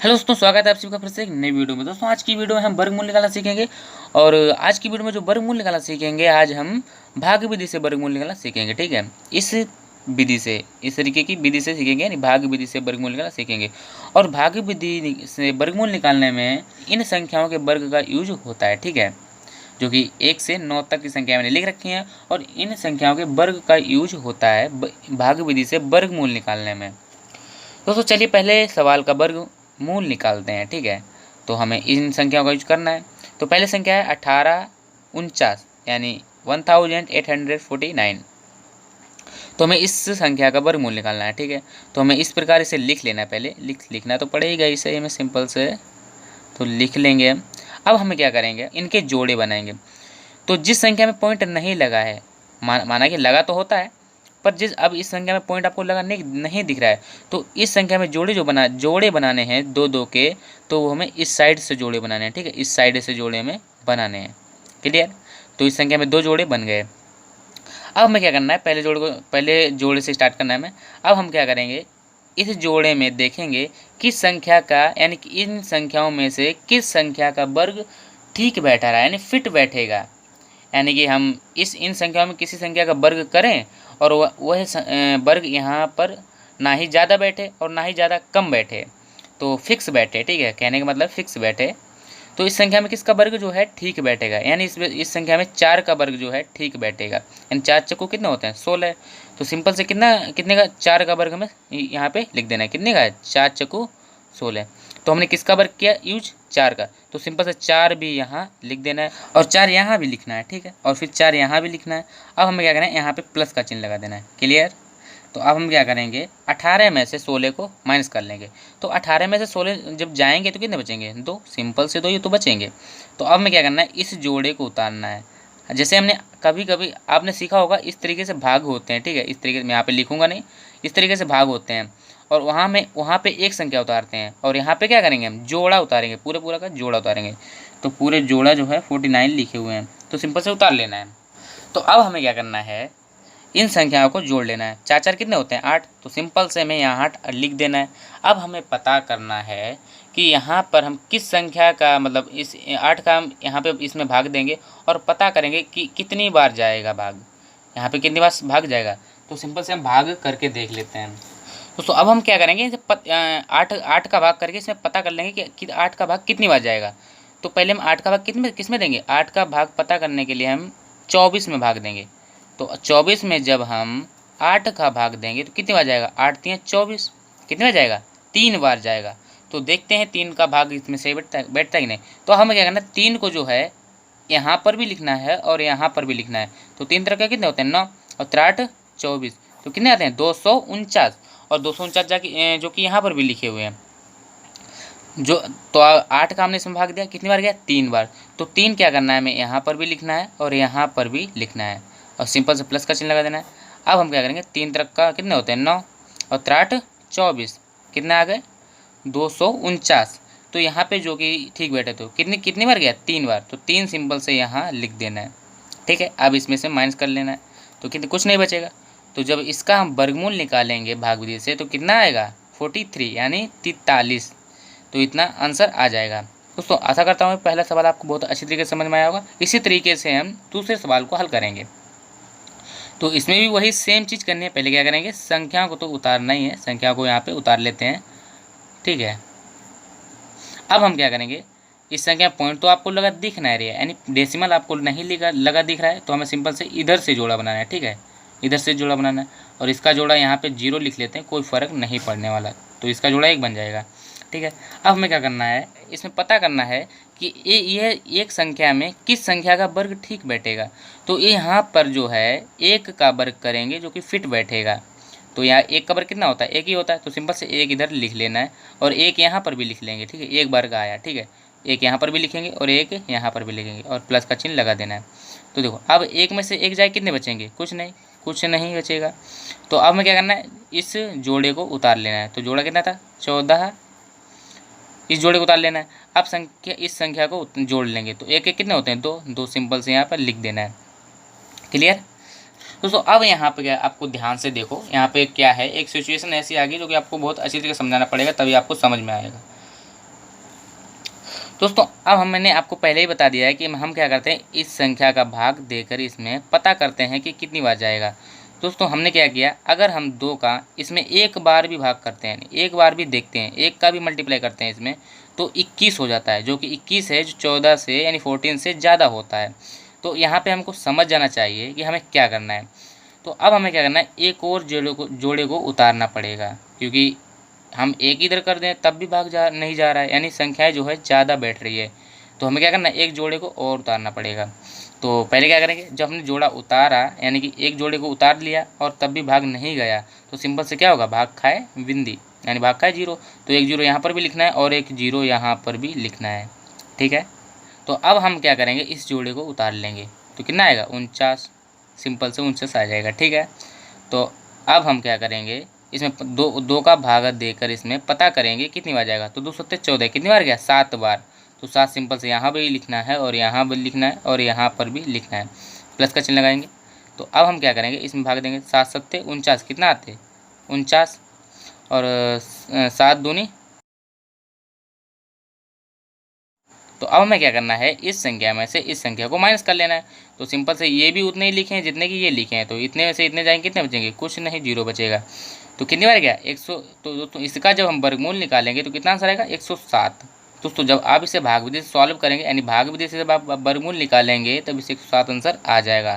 Hello दोस्तों, स्वागत है आप सभी का फिर से एक नई वीडियो में। दोस्तों आज की वीडियो में हम वर्गमूल निकालना सीखेंगे। और आज की वीडियो में जो वर्गमूल निकालना सीखेंगे, आज हम भाग विधि से वर्गमूल निकालना सीखेंगे। ठीक है, इस विधि से, इस तरीके की विधि से सीखेंगे, यानी भाग विधि से वर्गमूल निकालना सीखेंगे। और भाग विधि से वर्गमूल निकालने में इन संख्याओं के वर्ग का यूज होता है। ठीक है, जो कि 1 से 9 तक की संख्या मैंने लिख रखी है, और इन संख्याओं के वर्ग का यूज होता है भाग विधि से वर्गमूल निकालने में। दोस्तों चलिए पहले सवाल का वर्गमूल निकालते हैं। ठीक है, तो हमें इन संख्याओं का यूज करना है। तो पहले संख्या है 1849, यानी 1849। तो हमें इस संख्या का वर्गमूल निकालना है। ठीक है, तो हमें इस प्रकार इसे लिख लेना है। पहले लिखना तो पड़ेगा इसे, हमें सिंपल से तो लिख लेंगे। अब हमें क्या करेंगे, इनके जोड़े बनाएंगे। तो जिस संख्या में पॉइंट नहीं लगा है, माना कि लगा तो होता है, पर अब इस संख्या में पॉइंट आपको लगा नहीं दिख रहा है, तो इस संख्या में जोड़े बनाने हैं दो दो के, तो वो हमें इस साइड से जोड़े बनाने हैं। ठीक है, इस साइड से जोड़े हमें बनाने हैं। क्लियर? तो इस संख्या में 2 जोड़े बन गए। अब हमें क्या करना है, पहले जोड़े से स्टार्ट करना है हमें। अब हम क्या करेंगे, इस जोड़े में देखेंगे किस संख्या का, यानी कि इन संख्याओं में से किस संख्या का वर्ग ठीक बैठा रहा है, यानी फिट बैठेगा। यानी कि हम इन संख्याओं में किसी संख्या का वर्ग करें और वह वर्ग यहाँ पर ना ही ज़्यादा बैठे और ना ही ज़्यादा कम बैठे, तो फिक्स बैठे। ठीक है, कहने का मतलब फिक्स बैठे। तो इस संख्या में किसका वर्ग जो है ठीक बैठेगा, यानी इस संख्या में 4 का वर्ग जो है ठीक बैठेगा। यानी 4 चक्कू कितने होते हैं, 16। तो सिंपल से कितने का 4 का वर्ग हमें यहाँ पे लिख देना है। कितने का है, 4 चक्कू 16। तो हमने किसका वर्ग किया यूज, 4 का। तो सिंपल से 4 भी यहाँ लिख देना है, और 4 यहाँ भी लिखना है। ठीक है, और फिर 4 यहाँ भी लिखना है। अब हमें क्या करना है, यहाँ पे प्लस का चिन्ह लगा देना है। क्लियर? तो अब हम क्या करेंगे, 18 में से 16 को माइनस कर लेंगे। तो 18 में से 16 जब जाएंगे तो कितने बचेंगे, 2। सिंपल से 2 ये तो बचेंगे। तो अब हमें क्या करना है, इस जोड़े को उतारना है। जैसे हमने कभी कभी आपने सीखा होगा, इस तरीके से भाग होते हैं। ठीक है, इस तरीके से मैं यहाँ पे लिखूंगा नहीं, इस तरीके से भाग होते हैं। और वहाँ पे एक संख्या उतारते हैं, और यहाँ पे क्या करेंगे, हम जोड़ा उतारेंगे, पूरा का जोड़ा उतारेंगे। तो पूरे जोड़ा जो है 49 लिखे हुए हैं, तो सिंपल से उतार लेना है। तो अब हमें क्या करना है, इन संख्याओं को जोड़ लेना है। 4 4 कितने होते हैं, 8। तो सिंपल से हमें यहाँ 8 लिख देना है। अब हमें पता करना है कि यहाँ पर हम किस संख्या का, मतलब इस 8 का हम यहाँ पे इसमें भाग देंगे, और पता करेंगे कि कितनी बार जाएगा भाग, यहाँ पे कितनी बार भाग जाएगा। तो सिंपल से हम भाग करके देख लेते हैं। दोस्तों अब हम क्या करेंगे, 8 का भाग करके इसमें पता कर लेंगे कि 8 का भाग कितनी बार जाएगा। तो पहले हम 8 का भाग किस में देंगे, 8 का भाग पता करने के लिए हम 24 में भाग देंगे। तो 24 में जब हम 8 का भाग देंगे तो कितनी बार जाएगा, 8 3 24, कितनी बार जाएगा, 3 बार जाएगा। तो देखते हैं 3 का भाग इसमें सही बैठता है कि नहीं। तो हमें क्या करना है, 3 को जो है यहाँ पर भी लिखना है और यहाँ पर भी लिखना है। तो 3 तरह के कितने होते हैं, 9 और 3 8 24, तो कितने आते हैं, 249। और 249 जाके जो कि यहाँ पर भी लिखे हुए हैं। जो तो 8 का हमने इसमें भाग दिया, कितनी बार गया, 3 बार। तो 3 क्या करना है, हमें यहाँ पर भी लिखना है और यहाँ पर भी लिखना है, और सिंपल से प्लस का चिन्ह लगा देना है। अब हम क्या करेंगे, 3 तरफ का कितने होते हैं, 9 और 3 24, कितने आ गए, 249। तो यहाँ पे जो कि ठीक बैठे, तो कितनी बार गया, 3 बार। तो 3 सिंपल से यहाँ लिख देना है। ठीक है, अब इसमें से माइनस कर लेना है, तो कुछ नहीं बचेगा। तो जब इसका हम वर्गमूल निकालेंगे भाग विधि से, तो कितना आएगा, 43, यानी 43। तो इतना आंसर आ जाएगा। दोस्तों आशा करता हूँ पहला सवाल आपको बहुत अच्छी तरीके से समझ में आया होगा। इसी तरीके से हम दूसरे सवाल को हल करेंगे। तो इसमें भी वही सेम चीज़ करनी है। पहले क्या करेंगे, संख्याओं को तो उतारना ही है, संख्या को यहाँ पे उतार लेते हैं। ठीक है, अब हम क्या करेंगे, इस संख्या पॉइंट तो आपको लगा दिख ना रही है, यानी डेसिमल आपको नहीं लगा दिख रहा है, तो हमें सिंपल से इधर से जोड़ा बनाना है। ठीक है, इधर से जोड़ा बनाना है, और इसका जोड़ा यहाँ पे 0 लिख लेते हैं, कोई फ़र्क नहीं पड़ने वाला। तो इसका जोड़ा 1 बन जाएगा। ठीक है, अब हमें क्या करना है, इसमें पता करना है कि यह एक संख्या में किस संख्या का वर्ग ठीक बैठेगा। तो यहाँ पर जो है 1 का वर्ग करेंगे जो कि फिट बैठेगा। तो यहाँ 1 का वर्ग कितना होता है, 1 ही होता है। तो सिंपल से 1 इधर लिख लेना है, और 1 यहाँ पर भी लिख लेंगे। ठीक है, 1 वर्ग आया। ठीक है, 1 यहाँ पर भी लिखेंगे और 1 यहाँ पर भी लिखेंगे, और प्लस का चिन्ह लगा देना है। तो देखो अब 1 में से 1 जाए, कितने बचेंगे, कुछ नहीं बचेगा। तो अब हमें क्या करना है, इस जोड़े को उतार लेना है। तो जोड़ा कितना था, 14, इस जोड़े को उतार लेना है। अब इस संख्या को जोड़ लेंगे, तो 1 1 कितने होते हैं, 2 2, सिंपल से यहाँ पर लिख देना है। क्लियर? दोस्तों अब यहाँ पे क्या, आपको ध्यान से देखो, यहाँ पे क्या है, एक सिचुएशन ऐसी आ गई जो कि आपको बहुत अच्छी तरीके से समझाना पड़ेगा, तभी आपको समझ में आएगा। दोस्तों अब मैंने आपको पहले ही बता दिया है कि हम क्या करते हैं, इस संख्या का भाग देकर इसमें पता करते हैं कि कितनी बार जाएगा। दोस्तों हमने क्या किया, अगर हम 2 का इसमें एक बार भी भाग करते हैं, एक बार भी देखते हैं, एक का भी मल्टीप्लाई करते हैं इसमें, तो 21 हो जाता है, जो कि 21 है, जो 14 से यानी 14 से ज़्यादा होता है। तो यहाँ पे हमको समझ जाना चाहिए कि हमें क्या करना है। तो अब हमें क्या करना है, एक और जोड़े को उतारना पड़ेगा, क्योंकि हम एक इधर कर दें तब भी भाग नहीं जा रहा है, यानी संख्याएं जो है ज़्यादा बैठ रही है। तो हमें क्या करना है, एक जोड़े को और उतारना पड़ेगा। तो पहले क्या करेंगे, जब हमने जोड़ा उतारा यानी कि एक जोड़े को उतार लिया और तब भी भाग नहीं गया, तो सिंपल से क्या होगा, भाग खाए बिंदी, यानी भाग खाए 0। तो एक 0 यहाँ पर भी लिखना है और एक 0 यहाँ पर भी लिखना है, ठीक है। तो अब हम क्या करेंगे, इस जोड़े को उतार लेंगे, तो कितना आएगा, 49, सिंपल से 49 आ जाएगा, ठीक है। तो अब हम क्या करेंगे, इसमें दो का भागा देकर इसमें पता करेंगे कितनी बार जाएगा। तो 2 सत्ते 14, कितनी बार गया, 7 बार। तो 7 सिंपल से यहाँ भी लिखना है और यहाँ भी लिखना है और यहाँ पर भी लिखना है, प्लस का चिन्ह लगाएंगे। तो अब हम क्या करेंगे, इसमें भाग देंगे, 7 सत्ते 49, कितना आते, 49, और 7 दूनी। तो अब हमें क्या करना है, इस संख्या में से इस संख्या को माइनस कर लेना है। तो सिंपल से ये भी उतने ही लिखे हैं जितने की ये लिखे हैं, तो इतने में से इतने जाएंगे, कितने बचेंगे, कुछ नहीं, 0 बचेगा। तो कितनी बार गया, 100। तो इसका जब हम वर्गमूल निकालेंगे तो कितना आंसर आएगा, 107। दोस्तों जब आप इसे भाग विधि से सॉल्व करेंगे, यानी भाग विधि से जब आप वर्गमूल निकालेंगे तब इसे 107 आंसर आ जाएगा।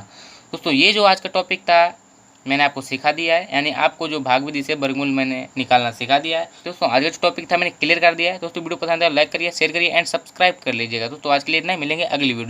दोस्तों ये जो आज का टॉपिक था मैंने आपको सिखा दिया है, यानी आपको जो भाग विधि से वर्गमूल मैंने निकालना सिखा दिया है। दोस्तों आज का जो टॉपिक था मैंने क्लियर कर दिया है। दोस्तों वीडियो पसंद है लाइक करिए, शेयर करिए एंड सब्सक्राइब कर लीजिएगा। दोस्तों आज के लिए इतना ही, मिलेंगे अगली वीडियो में।